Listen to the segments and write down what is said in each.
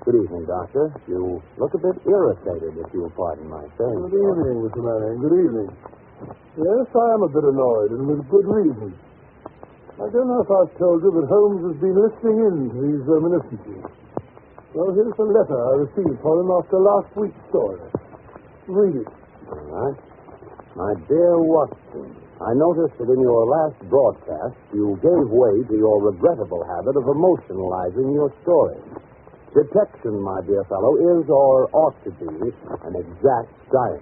Good evening, Doctor. You look a bit irritated, if you will pardon my saying. Good evening, Mr. Manning. Good evening. Yes, I am a bit annoyed, and with good reason. I don't know if I've told you that Holmes has been listening in to these reminiscences. Well, here's a letter I received from him after last week's story. Read it. All right. My dear Watson, I noticed that in your last broadcast, you gave way to your regrettable habit of emotionalizing your story. Detection, my dear fellow, is or ought to be an exact science.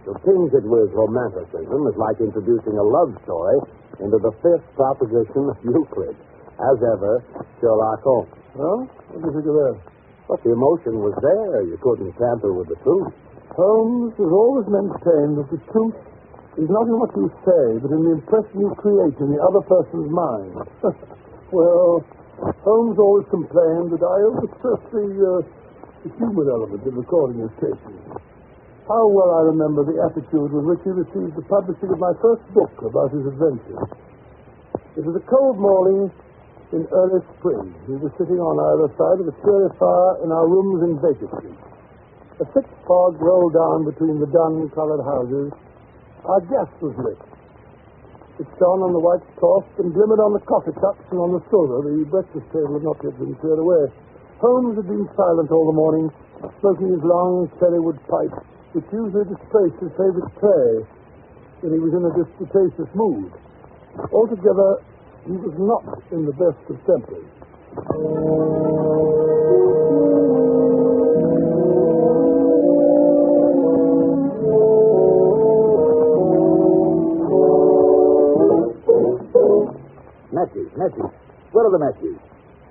To tinge it with romanticism is like introducing a love story into the fifth proposition of Euclid. As ever, Sherlock Holmes. Well, what do you think of that? But the emotion was there. You couldn't tamper with the truth. Holmes has always maintained that the truth is not in what you say, but in the impression you create in the other person's mind. Well, Holmes always complained that I overstress the human element in recording his cases. How well I remember the attitude with which he received the publishing of my first book about his adventures. It was a cold morning in early spring. We were sitting on either side of a cheery fire in our rooms in Beeches. A thick fog rolled down between the dun-colored houses. Our gas was lit. It shone on the white cloth and glimmered on the coffee cups and on the soda. The breakfast table had not yet been cleared away. Holmes had been silent all the morning, smoking his long cherrywood pipe, which usually displaced his favorite tray when he was in a disputatious mood. Altogether, he was not in the best of tempers. Matches. Where are the matches?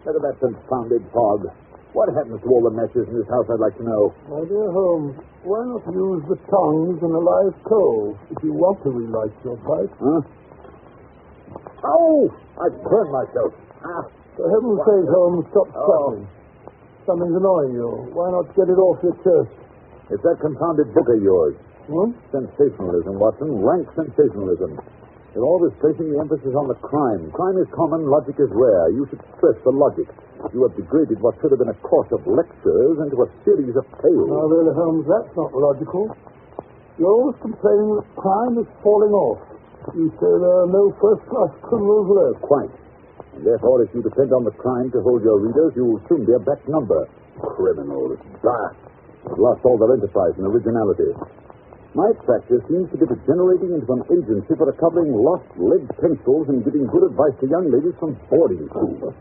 Look at that confounded fog. What happens to all the matches in this house, I'd like to know. My dear Holmes, why not use the tongs and a live coal if you want to relight your pipe? Huh? Oh! I've burned myself. For heaven's sake, Holmes, stop struggling. Something's annoying you. Why not get it off your chest? It's that confounded book of yours. Hmm? Sensationalism, Watson. Rank sensationalism. You're always placing the emphasis on the crime. Crime is common, logic is rare. You should stress the logic. You have degraded what should have been a course of lectures into a series of tales. Now, really, Holmes, that's not logical. You're always complaining that crime is falling off. You say there are no first-class criminals left. Quite. And therefore, if you depend on the crime to hold your readers, you will soon be a back number. Criminals. Bah! They've lost all their enterprise and originality. My practice seems to be degenerating into an agency for recovering lost lead pencils and giving good advice to young ladies from boarding school.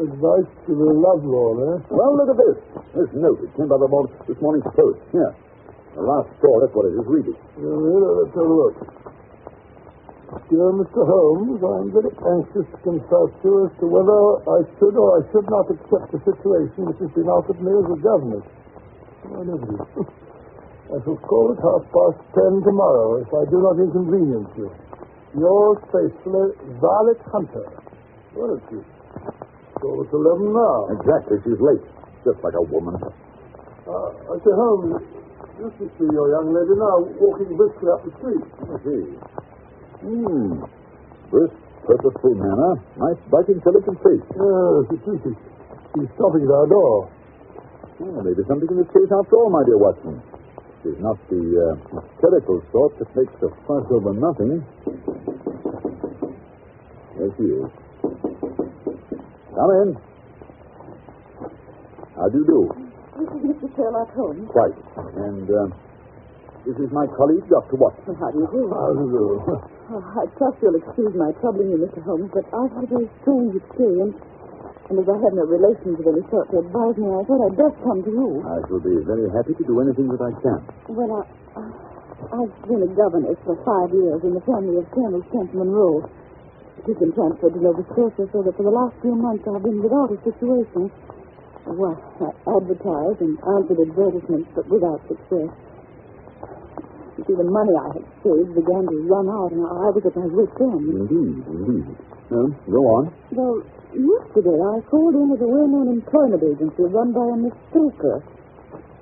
Advice to the lovelorn, eh? Well, look at this. This note. It came by this morning's post. Here. The last straw, that's what it is. Read it. Let's have a look. Dear Mr. Holmes, I'm very anxious to consult you as to whether I should or I should not accept the situation which has been offered me as a governess. I never do. I shall call at 10:30 tomorrow if I do not inconvenience you. Yours faithfully, Violet Hunter. Where is she? So it's 11 now. Exactly. She's late. Just like a woman. I say, Holmes, you should see your young lady now walking briskly up the street. I see. Brisk, purposeful manner. Nice, bright, intelligent face. Yes, it is. She's stopping at our door. Well, maybe something in the case after all, my dear Watson. She's not the hysterical sort that makes a fuss over nothing. There she is. Come in. How do you do? This is Mr. Sherlock Holmes. Quite. And this is my colleague, Dr. Watson. Well, how do you do? How do you do? I trust you'll excuse my troubling you, Mr. Holmes, but I've had a very strange experience. And as I had no relations of any sort to advise me, I thought I'd best come to you. I shall be very happy to do anything that I can. Well, I've been a governess for 5 years in the family of Colonel Kent Monroe. He's been transferred to Nova Scotia, so that for the last few months I've been without a situation. Well, I advertised and answered advertisements, but without success. You see, the money I had saved began to run out, and I was at my wit's end. Indeed. Well, go on. Well, yesterday I called in at a well-known employment agency run by a Miss Stoker.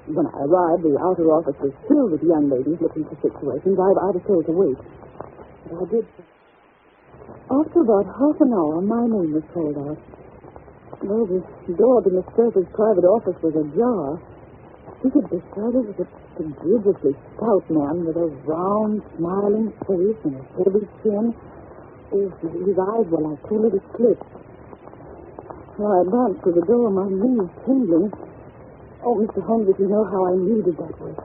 When I arrived, the outer office was filled with young ladies looking for situations. I was told to wait. But I did. After about half an hour, my name was called out. No, the door to Miss Surfer's private office was ajar. He could decide it was a prodigiously stout man with a round, smiling face and a heavy chin. His eyes were like two little slits. When I advanced to the door, my knees tingling. Oh, Mr. Holmes, if you know how I needed that work.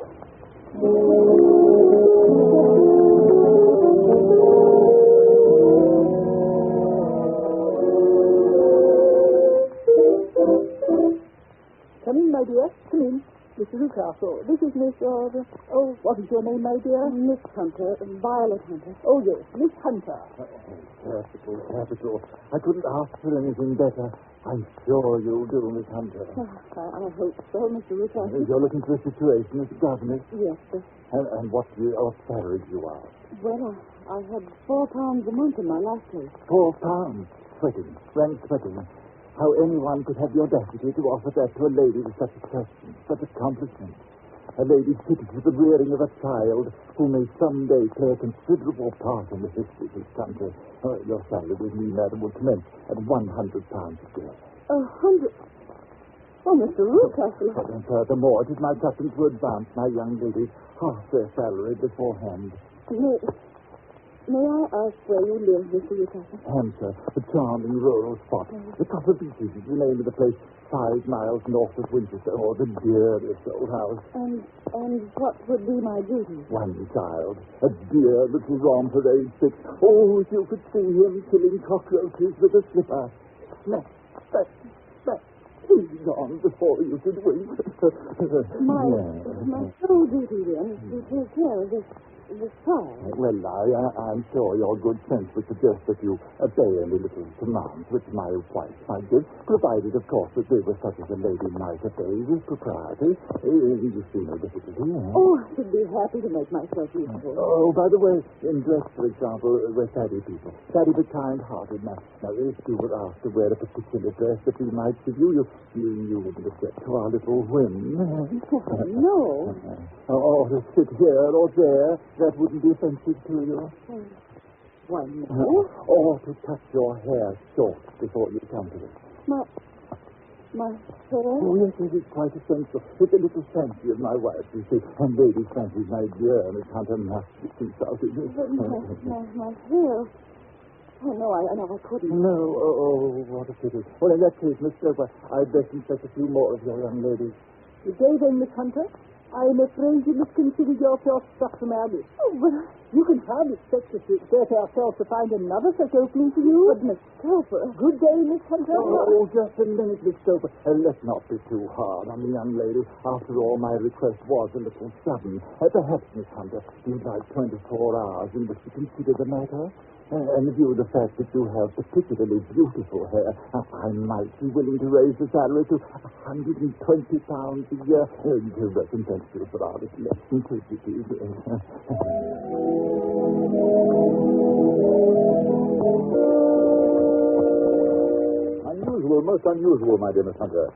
Come in, my dear. Come in. Mr. Newcastle. This is Miss, what is your name, my dear? Miss Hunter, Violet Hunter. Oh, yes, Miss Hunter. Capital. I couldn't ask for anything better. I'm sure you'll do, Miss Hunter. I hope so, Mr. Newcastle. You're looking for a situation as a governess. Yes, sir. And what salary do you ask? Well, I had £4 a month in my last place. £4. Sweating. Frank sweating. How anyone could have the audacity to offer that to a lady with such a question, such accomplishment. A lady fitted to the rearing of a child who may someday play a considerable part in the history of this country. Your salary with me, madam, will commence at £100 a year. 100? Oh, Mr. Newcastle. And furthermore, it is my custom to advance my young ladies half their salary beforehand. May I ask where you live, Mr. Newcastle? Hampshire, a charming rural spot. The Copper Beeches is the name of the place, 5 miles north of Winchester, or the dearest old house. And what would be my duty? One child, a dear little romper aged 6. Oh, if you could see him killing cockroaches with a slipper. Smack, smack, smack. He's gone before you could wink. My sole duty, then, is to take care of this child. Well, I'm sure your good sense would suggest that you obey any little commands which my wife might give, provided, of course, that they were such as a lady might obey with propriety. You see no difficulty, eh? Oh, I should be happy to make myself useful. Oh, by the way, in dress, for example, we're saddy people. Saddy but kind-hearted. Now, if you were asked to wear a particular dress that we might give you, you wouldn't object to our little whim. No. Or to sit here or there. That wouldn't be offensive to you. Why, no. Or to cut your hair short before you come to it. My hair? Oh, yes, it is quite essential. It's a little fancy of my wife, you see. And ladies' fancies, my dear, Miss Hunter, must be consulted. But my hair... Oh, no, I couldn't. No, what a pity. Well, in that case, Miss Stoker, I'd best inspect a few more of your young ladies. Good day, then, Miss Hunter. I'm afraid you must consider yourself struck from our list. Oh, but you can hardly expect us to exert ourselves to find another such opening for you. But, Miss Stoper... Good day, Miss Hunter. Oh, just a minute, Miss Stoper. Let's not be too hard on the young lady. After all, my request was a little sudden. Perhaps, Miss Hunter, you'd like 24 hours in which to consider the matter. And in view of the fact that you have particularly beautiful hair, I might be willing to raise the salary to £120 a year. To recompense you for our less simplicity. Unusual, most unusual, my dear Miss Hunter.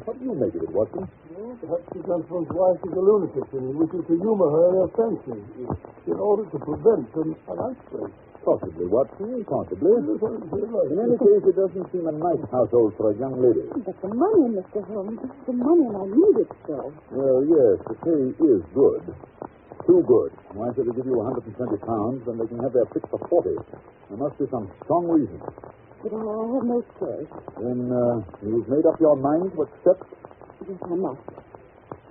What do you make of it, Watson? Well, perhaps his wife is a lunatic and he wishes to humor her in her fancy in order to prevent an outbreak. Possibly, Watson, possibly. In any case, it doesn't seem a nice household for a young lady. But the money, Mr. Holmes, the money, and I need it so. Well, yes, the pay is good. Too good. Why should they give you £120 when they can have their pick for 40? There must be some strong reason. But I have no choice. Then you've made up your mind to accept? Yes, I must.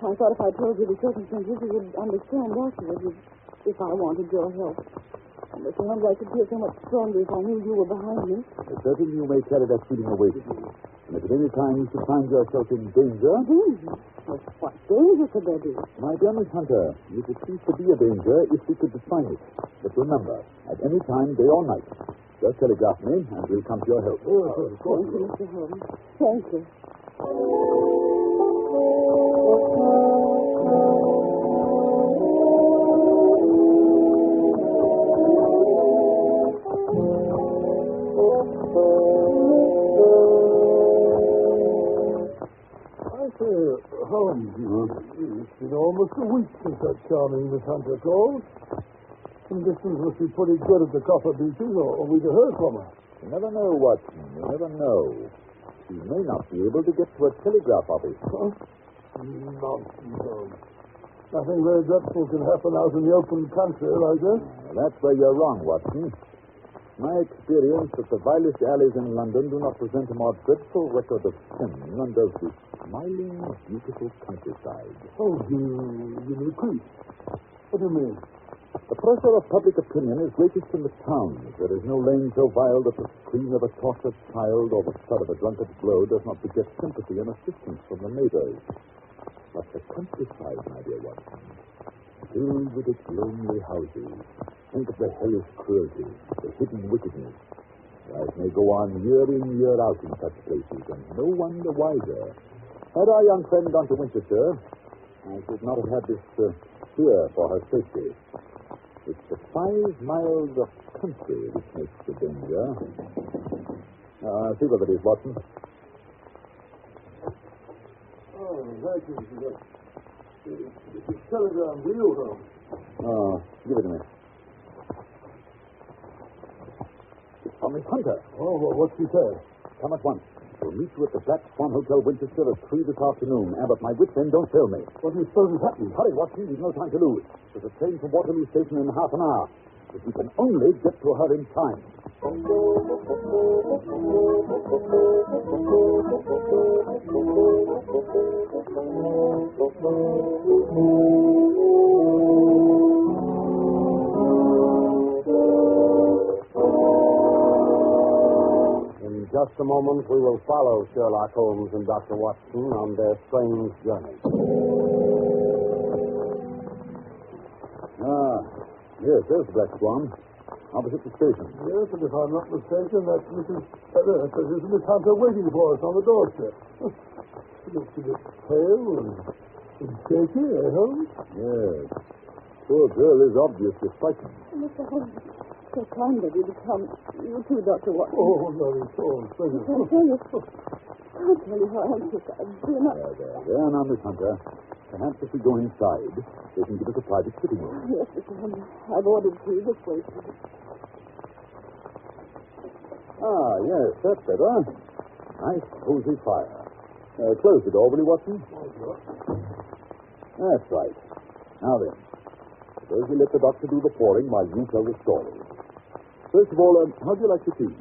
I thought if I told you the circumstances, you would understand afterwards if I wanted your help. And Mr. Holmes, I could feel so much stronger if I knew you were behind me. Certainly you may carry that feeling away with you. And if at any time you should find yourself in danger... Danger? Well, what danger could there be? My dear Miss Hunter, you could cease to be a danger if we could define it. But remember, at any time, day or night, just telegraph me, and we'll come to your help. Oh, thank you, Mr. Holmes. Thank you. Holmes, it's been almost a week since that charming Miss Hunter called. Conditions must be pretty good at the Copper Beeches, or we'd have heard from her. You never know, Watson. You never know. She he may not be able to get to a telegraph office. Huh? Nonsense, Holmes. Nothing very dreadful can happen out in the open country like this. That's where you're wrong, Watson. My experience that the vilest alleys in London do not present a more dreadful record of sin than does this smiling, beautiful countryside. Oh, you repeat. What do you mean? The pressure of public opinion is greatest in the towns. There is no lane so vile that the scream of a tortured child or the thud of a drunkard's blow does not beget sympathy and assistance from the neighbors. But the countryside, my dear Watson, filled with its lonely houses. Think of the hellish cruelty, the hidden wickedness. Life may go on year in, year out in such places, and no one the wiser. Had our young friend gone to Winchester, I should not have had this fear for her safety. It's the 5 miles of country which makes the danger. See what it is, Watson. Oh, thank you. It's a telegram to you, Holmes. Oh, give it to me. It's from Miss Hunter. Oh, well, what's she say? Come at once. We'll meet you at the Black Swan Hotel, Winchester, at 3 this afternoon. And at my wit's end, don't fail me. What do you suppose has happened? Hurry, Watson. We've no time to lose. There's a train from Waterloo Station in half an hour. If we can only get to her in time. In just a moment, we will follow Sherlock Holmes and Dr. Watson on their strange journey. Yes, there's the Black Swan. Opposite the station. Yes, and if I'm not mistaken, that's Miss Hunter waiting for us on the doorstep. She looks a bit pale and shaky, Holmes? Yes. Poor girl is obviously frightened. Mr. Holmes, so kind of you to come. You too, Dr. Watson. Oh, no, it's all pleasure. I'll tell you how anxious I've been. There now, Miss Hunter. Perhaps if we go inside, they can give us a private sitting room. Yes, Mr. Holmes. I've ordered tea this way. Ah, yes, that's better. Nice, cozy fire. Close the door, will you, Watson? That's right. Now then, suppose we let the doctor do the pouring while you tell the story. First of all, how do you like the tea?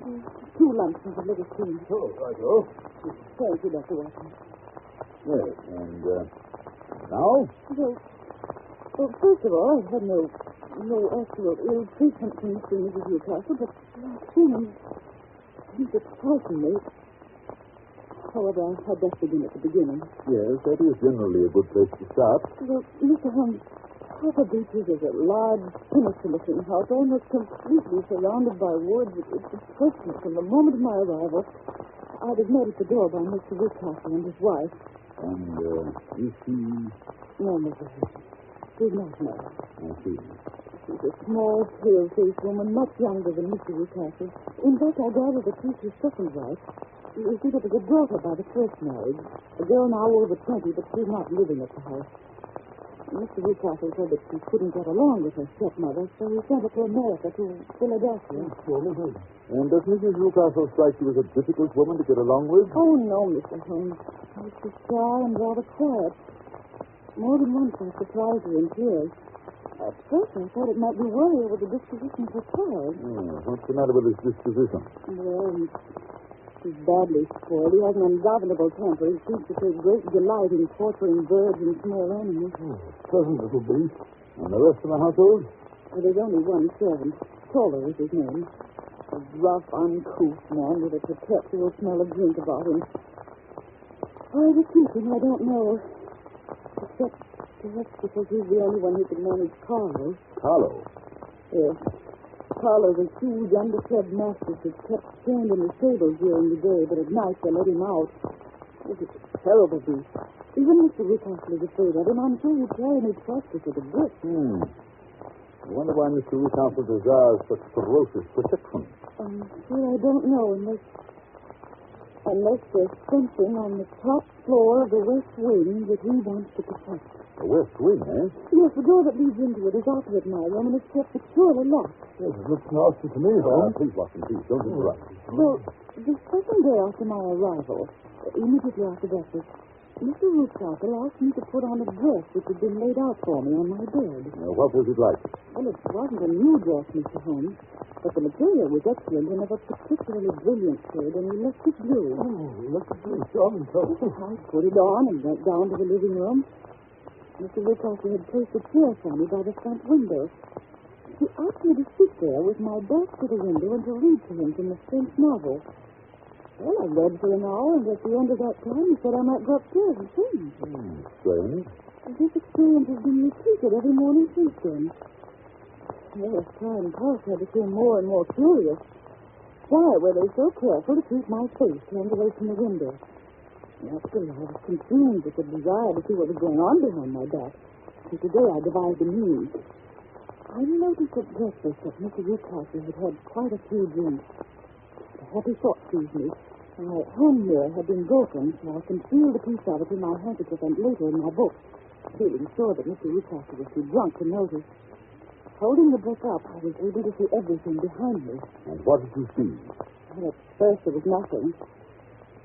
2 lumps of a little cream. Oh, righto. Thank you, Dr. Watson. Yes, and now? Well, first of all, I've had no actual ill treatment from Mr. and Mrs. Newcastle, but last evening, he just frightened me. However, I'd best begin at the beginning. Yes, that is generally a good place to start. Well, Mr. Holmes, Papa Beeches is a large, sinister-looking house, almost completely surrounded by woods. It's impressive. From the moment of my arrival, I was met at the door by Mr. Newcastle and his wife. And is she... No, Mr. Holmes. She's not married. I see. She's a small, pale-faced woman, much younger than Mr. Newcastle. In fact, I gather that she's his second wife. You see, there was a daughter by the first marriage, a girl now over 20, but she's not living at the house. Mr. Newcastle said that she couldn't get along with her stepmother, so he sent her to America, to Philadelphia. And does Mrs. Newcastle strike you as a difficult woman to get along with? Oh, no, Mr. Holmes. She's shy and rather quiet. More than once I surprised her in tears. At first I thought it might be worry over the disposition of her child. What's the matter with his disposition? Well, he's badly spoiled. He has an ungovernable temper. He seems to take great delight in torturing birds and small animals. Pleasant little beast. And the rest of the household? Well, there's only one servant. Toller is his name. A rough, uncouth man with a perpetual smell of drink about him. Why the keeping, I don't know. Except perhaps because he's the only one who can manage Carlo. Carlo? Yes. Carlo's a huge, underfed mastiff that's kept chained in the stable during the day, but at night they let him out. It's a terrible beast. Even Mr. Newcastle is afraid of him. I'm sure he'd try any practice with a brick. I wonder why Mr. Newcastle desires such ferocious protection. I'm sure I don't know, unless there's something on the top floor of the west wing that he wants to protect. The west wing, eh? Yes, the door that leads into it is opposite my room, and it's kept securely locked. Yes, it looks nasty to me, Holmes. Please, Watson, please, don't interrupt. Well, The second day after my arrival, immediately after breakfast, Mr. Ruthcarter asked me to put on a dress which had been laid out for me on my bed. What was it like? Well, it wasn't a new dress, Mr. Holmes, but the material was excellent and of a particularly brilliant shade and electric blue. Oh, look at this, John. I put it on and went down to the living room. Mr. Ruthcarter had placed a chair for me by the front window. He asked me to sit there with my back to the window and to read to him from a French novel. Well, I read for an hour, and at the end of that time, he said I might go upstairs and change. Strange. This experience has been repeated every morning since then. Well, as time passed, I became more and more curious. Why were they so careful to keep my face turned away from the window? Naturally, I was consumed with the desire to see what was going on behind my back. And today I devised a means. I noticed at breakfast that Mr. Ruthcarter had had quite a few drinks. A happy thought seized me. My hand mirror had been broken, so I concealed a piece of it in my handkerchief and later in my book, feeling sure that Mr. Ruthcarter was too drunk to notice. Holding the book up, I was able to see everything behind me. And what did you see? Well, at first there was nothing.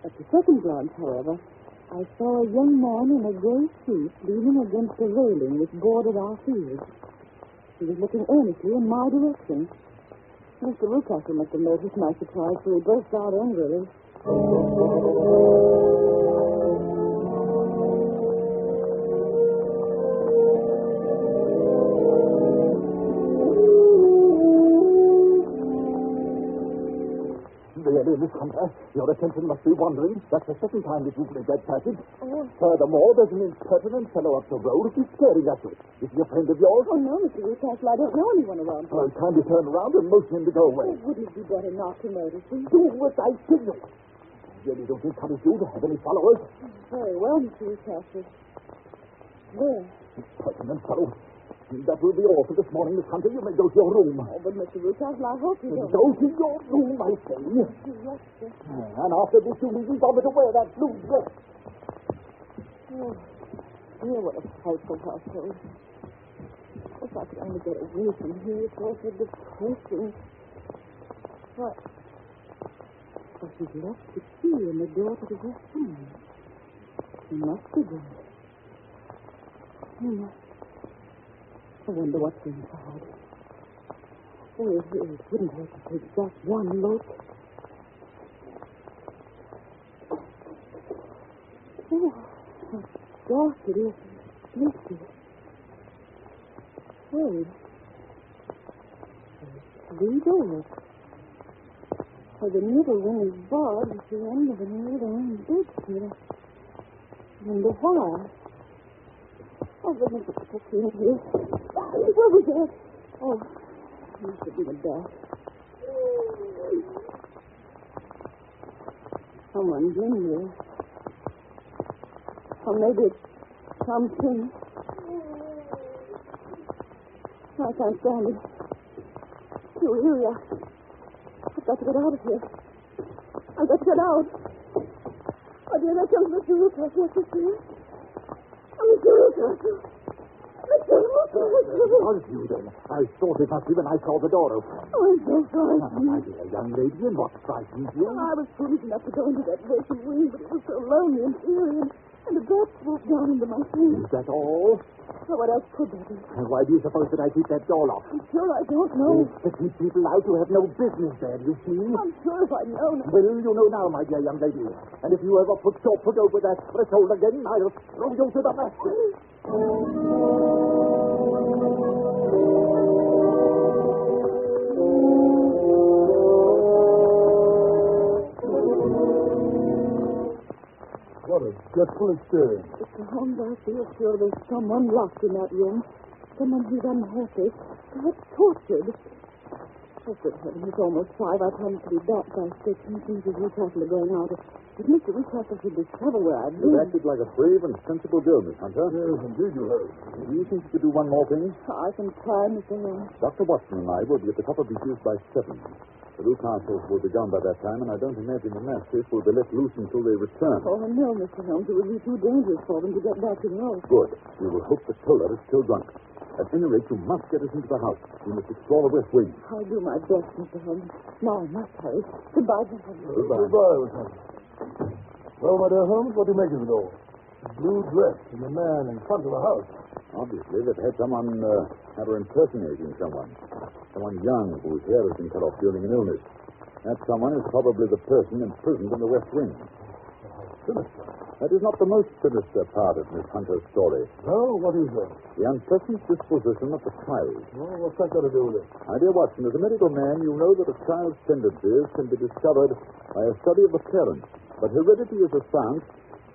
At the second glance, however, I saw a young man in a gray suit leaning against a railing which bordered our field. He was looking earnestly in my direction. Mr. Ruthcarter must have noticed my surprise, for he burst out angrily. Really, Miss Hunter, your attention must be wandering. That's the second time that you've made that passage. Oh. Furthermore, there's an impertinent fellow up the road who's staring at you. Is he a friend of yours? Oh, no, Mr. Ruthcarter, I don't know anyone around here. Well, kindly turn around and motion him to go away. Oh, wouldn't it be better not to notice him? Do what I signal. I really don't encourage you to have any followers. Very well, Mr. Ruthcarter. Where? Impertinent fellow. That will be all for this morning, Miss Hunter. You may go to your room. Oh, but Mr. Ruthcarter, I hope you don't. Go to your room, I say. Yes, sir. And after this, you needn't bother to wear that blue dress. Oh, dear, what a frightful household. If I could only get away from here, it's all so depressing. What? But he's left the key in the door to the west room. He must be gone. I wonder what's inside. Oh, it wouldn't hurt to take just one look. Oh, how dark it is. Misty. Wait. There's 3 doors. For the middle one is barred at the end of an old iron bedstead. And the wire. Oh, goodness, it's so clean here. Where was that? Oh, it must have been a bat. Someone's in here. Or maybe it's something. I can't stand it. Too eerie. I've got to get out of here. I've got to get out. Oh, dear, there comes Mr. Ruthcarter. What's this here? Mr. Ruthcarter. Mr. Ruthcarter. Was you then? I thought it must be when I saw the door open. Oh, I'm so frightened. My dear young lady, and what frightens you? I was foolish enough to go into that vacant wing, but it was so lonely and eerie, and the bat swooped down into my face. Is that all? Oh, what else could there be? Why do you suppose that I keep that door locked? I'm sure I don't know. To keep people out who have no business there, you see? I'm sure if I'd known. Well, you know now, my dear young lady. And if you ever put your foot over that threshold again, I'll throw you to the basket. What a dreadful experience. Mr. Holmes, I feel sure there's someone locked in that room. Someone who's unhappy, perhaps tortured. Oh, good heavens, it's almost 5. I promised to be back by 6. And Mrs. Ruthcarter are going out. If Mr. Ruthcarter should discover where I've been... You acted like a brave and sensible girl, Miss Hunter. Yes, indeed you have. Do you think you could do one more thing? I can try, Mr. Holmes. Dr. Watson and I will be at the top of Beeches by 7. The Newcastles will be gone by that time, and I don't imagine the mastiff will be let loose until they return. Oh, no, Mr. Holmes. It would be too dangerous for them to get back to the house. Good. We will hope the Toller is still drunk. At any rate, you must get us into the house. We must explore the west wing. I'll do my best, Mr. Holmes. Now I must hurry. Goodbye, Mr. Holmes. Goodbye. Goodbye, Miss Holmes. Well, my dear Holmes, what do you make of it all? The blue dress and the man in front of the house. Obviously, they've had someone have her impersonating someone. Someone young whose hair has been cut off during an illness. That someone is probably the person imprisoned in the west wing. Sinister. That is not the most sinister part of Miss Hunter's story. No, what is that? The unpleasant disposition of the child. Well, what's that got to do with it? My dear Watson, as a medical man, you know that a child's tendencies can be discovered by a study of the parents. But heredity is a science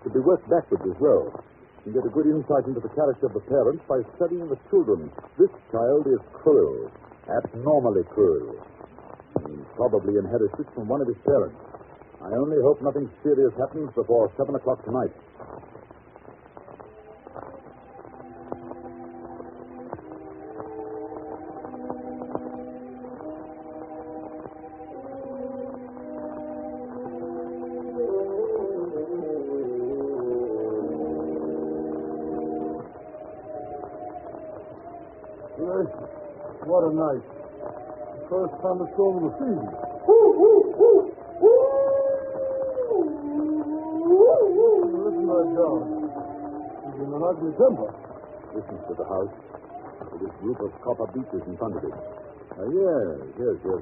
to be worked backwards as well. You can get a good insight into the character of the parents by studying the children. This child is cruel, abnormally cruel. He probably inherited it from one of his parents. I only hope nothing serious happens before 7 o'clock tonight. What a night. First thunderstorm of the season. Listen to that dog. He's in an ugly temper. Listen to the house. With this group of copper beeches in front of it. Yes.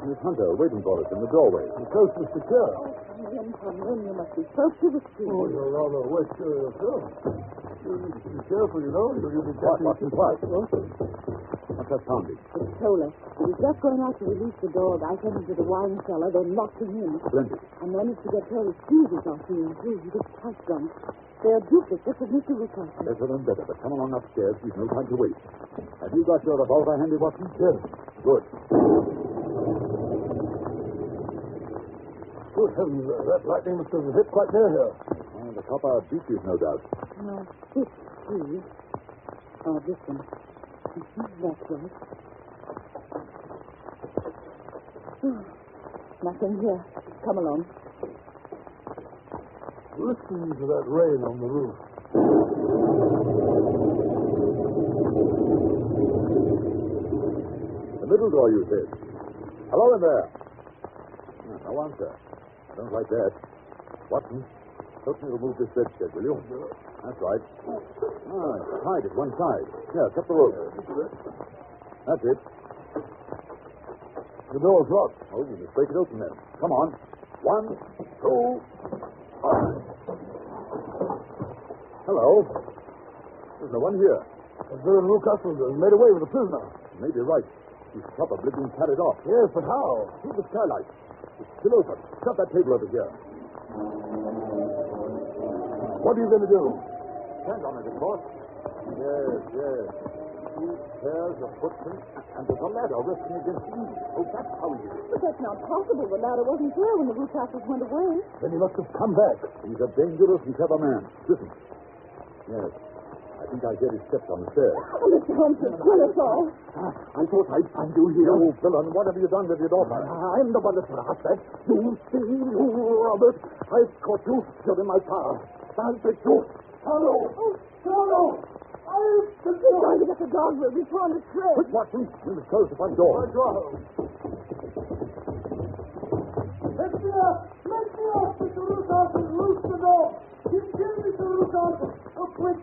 Miss Hunter waiting for us in the doorway. The coast is secure. Come in. You must be close to the street. Oh, you're rather wet yourself. Be careful, you know. You'll be What? catching... What's that sounding? It's Toller. He was just going out to release the dog. I sent him to the wine cellar, then locked him in. Splendid. I managed to get Toller's fuses off him, too. He gets quite drunk. They're duplicates of Mr. Rucastle. Better than better, but come along upstairs. We've no time to wait. Have you got your revolver handy, Watson? Yes. Good. Good heavens, that lightning must have hit quite near here. The copper beeches, no doubt. No, this tree. Oh, this one. That's right. Nothing here. Come along. Listen to that rain on the roof. The middle door, you said. Hello in there. No answer. I don't like that. Watson, help me remove this bedstead, will you? That's right. It's tied at one side. Yeah, cut the rope. That's it. The door's locked. Oh, you must break it open then. Come on. 1, 2, 5. Hello. There's no one here. Baron Rucastle has made away with the prisoner. You may be right. He's probably been carried off. Yes, but how? Through the skylight. It's still open. Shut that table over here. What are you going to do? Stand on it, of course. Yes. 2 pairs of footprints, and there's a ladder resting against the eave. Oh, that's how he did it. But that's not possible. The ladder wasn't there when the Rucastles went away. Then he must have come back. He's a dangerous and clever man. Listen. Yes. I think I hear his steps on the stairs. Oh, Mr. Holmes, kill us all. I thought I'd find you here. You villain, what have you done with your daughter? I'm the one that brought that. You see, Robert. I've caught you. You're in my power. I'll take you. Hello. Hello. He's going to get the dog. We'll be torn to shreds. Quick, Watson. We must close the front door. Let me up, Mr. Rucastle. Loose the door. You kill Mr. Rucastle. Oh, quick.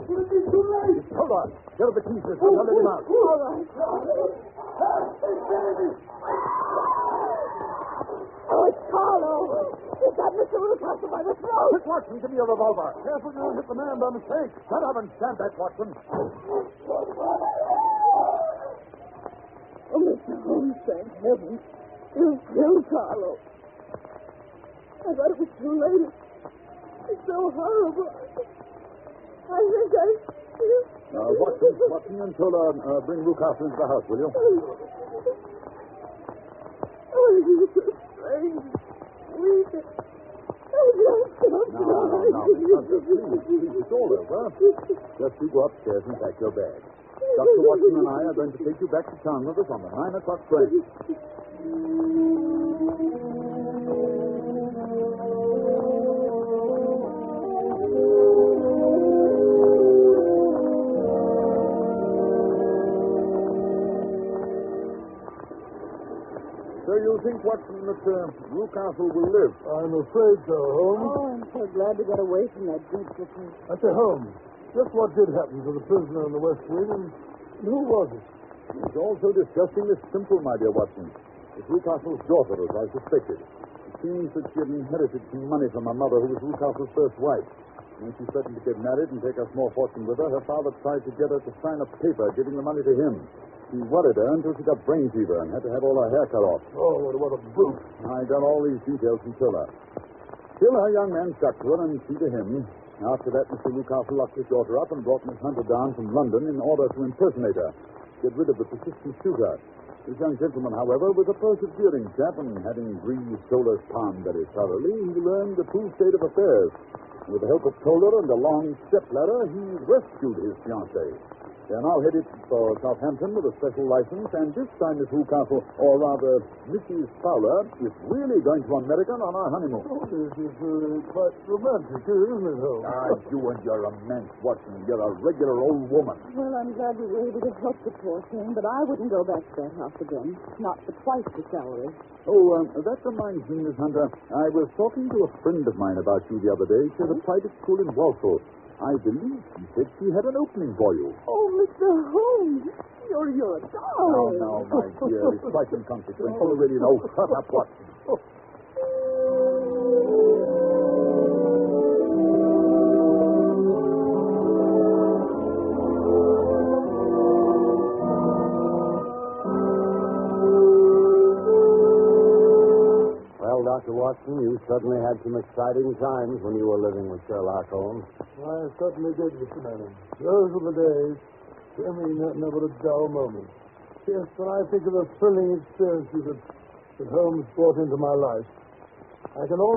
It'll be too late. Hold on. Get the keys, mister. I'll let him out. All right. Oh, it's Carlo. Is that Mr. Rucastle by the throat? Quick, Watson, give me a revolver. Careful, you don't hit the man by mistake. Shut up and stand back, Watson. Oh, Mr. Holmes, thank heaven. You killed Carlo. I thought it was too late. It's so horrible. I think Watson and Tola, bring Rucastle into the house, will you? Oh, it is so strange. Weak. I just don't know. No, Miss Hunter, please, it's all over. Just you go upstairs and pack your bag. Dr. Watson and I are going to take you back to town with us on the 9 o'clock train. So you think, Watson, that Newcastle will live? I'm afraid so, Holmes. Oh, I'm so glad to get away from that dreadful place. I say, Holmes, just what did happen to the prisoner in the West Wing, and who was it? It's all so disgustingly simple, my dear Watson. It's Newcastle's daughter, as I suspected. It seems that she had inherited some money from her mother, who was Newcastle's first wife. When she threatened to get married and take a small fortune with her, her father tried to get her to sign a paper giving the money to him. He worried her until she got brain fever and had to have all her hair cut off. Oh, what a brute. I got all these details from Tiller. Still, her young man stuck to her, and she to him. After that, Mr. Newcastle locked his daughter up and brought Miss Hunter down from London in order to impersonate her, get rid of the persistent shooter. This young gentleman, however, was a persevering chap, and having greased Toller's palm very thoroughly, he learned the true state of affairs. With the help of Toller and a long step-ladder, he rescued his fiancée. They're now headed for Southampton with a special license, and this time Miss Newcastle, or rather Mrs. Fowler, is really going to America on our honeymoon. Oh, this is quite romantic, isn't it, Holmes? You and your romance, Watson. You're a regular old woman. Well, I'm glad we were able to help the poor thing, but I wouldn't go back to that house again. Not for twice the salary. Oh, that reminds me, Miss Hunter. I was talking to a friend of mine about you the other day. She had a private school in Walsall. I believe she said she had an opening for you. Oh, Mr. Holmes, you're a darling. No, my dear. It's quite inconsequential. Already know. Shut up, Watson. Well, Dr. Watson, you certainly had some exciting times when you were living with Sherlock Holmes. I certainly did, Mr. Manning. Those were the days. I mean, never a dull moment. Yes, when I think of the thrilling experiences that Holmes brought into my life, I can almost